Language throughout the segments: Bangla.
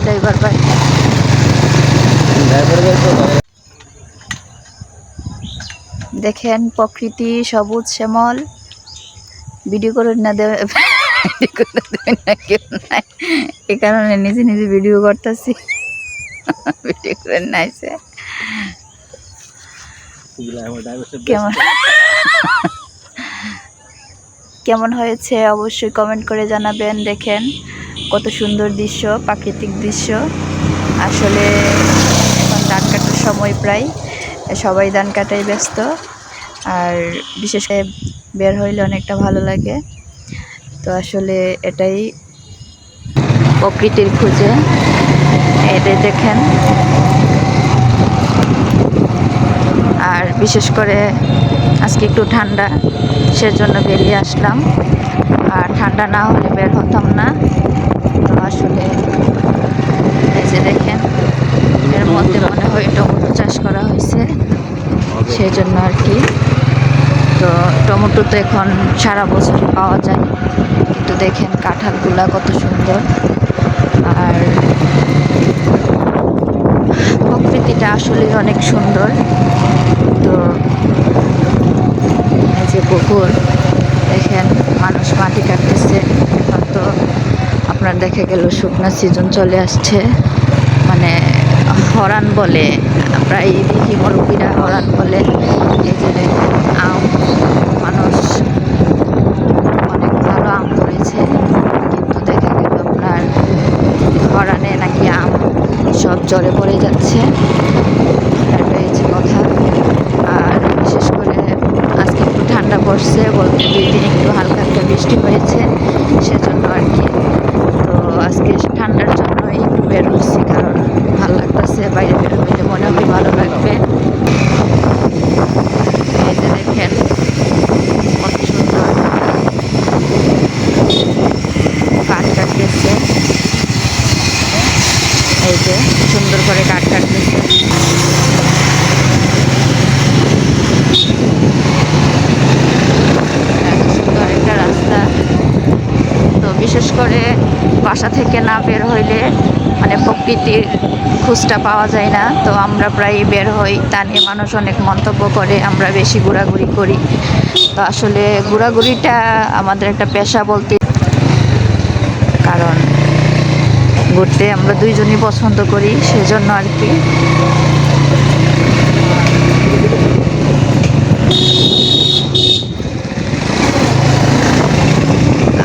ড্রাইভার ভাই। দেখেন প্রকৃতি সবুজ শ্যামল। ভিডিও করে না দেবে না কেউ নাই, এই কারণে নিজে নিজে ভিডিও করতেছি। ভিডিও করে নাইছে কেমন কেমন হয়েছে অবশ্যই কমেন্ট করে জানাবেন। দেখেন কত সুন্দর দৃশ্য, প্রাকৃতিক দৃশ্য। আসলে এখন ধান কাটার সময়, প্রায় সবাই ধান কাটায় ব্যস্ত। আর বিশেষ করে বের হইলে অনেকটা ভালো লাগে। তো আসলে এটাই প্রকৃতির খোঁজে। এটাই দেখেন। আর বিশেষ করে আজকে একটু ঠান্ডা, সেজন্য বেরিয়ে আসলাম। আর ঠান্ডা না হলে বের হতাম না। তো আসলে এই যে দেখেন, এর মধ্যে মনে হয় টমেটো চাষ করা হয়েছে, সেই জন্য আর কি। তো টমেটো তো এখন সারা বছরই পাওয়া যায়, কিন্তু দেখেন কাঁঠালগুলা কত সুন্দর। আর প্রকৃতিটা আসলে অনেক সুন্দর। তো এই যে পুকুর, দেখেন মানুষ মাটি কাটতেছে। এখন তো আপনার দেখা গেল শুকনা সিজন চলে আসছে, মানে হরান বলে, প্রায় দেখি মুরব্বীরা হরান বলে। এই যে দেখেন আম, মানুষ অনেক ভালো আম ধরেছে, কিন্তু দেখা গেল আপনার হরানে নাকি আম সব জলে পড়ে যাচ্ছে। এটা হচ্ছে কথা। আর বিশেষ করে আজকে একটু ঠান্ডা পড়ছে, বলতে 2 দিন একটু হালকা একটা বৃষ্টি হয়েছে, সেজন্য আর কি। তো আজকে ঠান্ডার জন্যই একটু বের হচ্ছি, কারণ ভালো লাগতেছে। বাইরে বের হইলে মনে হয় ভালো লাগবে। এই যে দেখেন কত সুন্দর কাঠ কাটতেছে। এই যে সুন্দর করে কাঠ কাটতেছে। সুন্দর একটা রাস্তা। তো বিশেষ করে বাসা থেকে না বের হইলে মানে প্রকৃতির খোঁজটা পাওয়া যায় না। তো আমরা প্রায় বের হই, তা নিয়ে মানুষ অনেক মন্তব্য করে আমরা বেশি ঘোরাঘুরি করি। তো আসলে ঘোরাঘুরিটা আমাদের একটা পেশা বলতে, কারণ ঘুরতে আমরা দুইজনই পছন্দ করি, সেজন্য আর কি।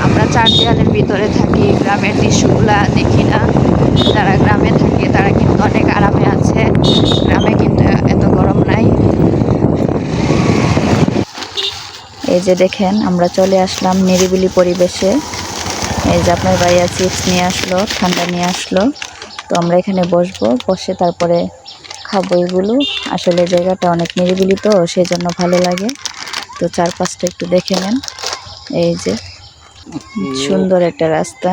আমরা 4 দেয়ালের ভিতরে থাকি, গ্রামের দৃশ্যগুলা দেখি না। যারা গ্রামে থাকে তারা কিন্তু অনেক আরামে আছে, গ্রামে কিন্তু এত গরম নাই। এই যে দেখেন আমরা চলে আসলাম নিরিবিলি পরিবেশে। এই যে আপনার ভাইয়া চিপস নিয়ে আসলো, ঠান্ডা নিয়ে আসলো। তো আমরা এখানে বসবো, বসে তারপরে খাবো এগুলো। আসলে জায়গাটা অনেক নিরিবিলি, তো সেই জন্য ভালো লাগে। তো চারপাশটা একটু দেখে নেন। এই যে সুন্দর একটা রাস্তা।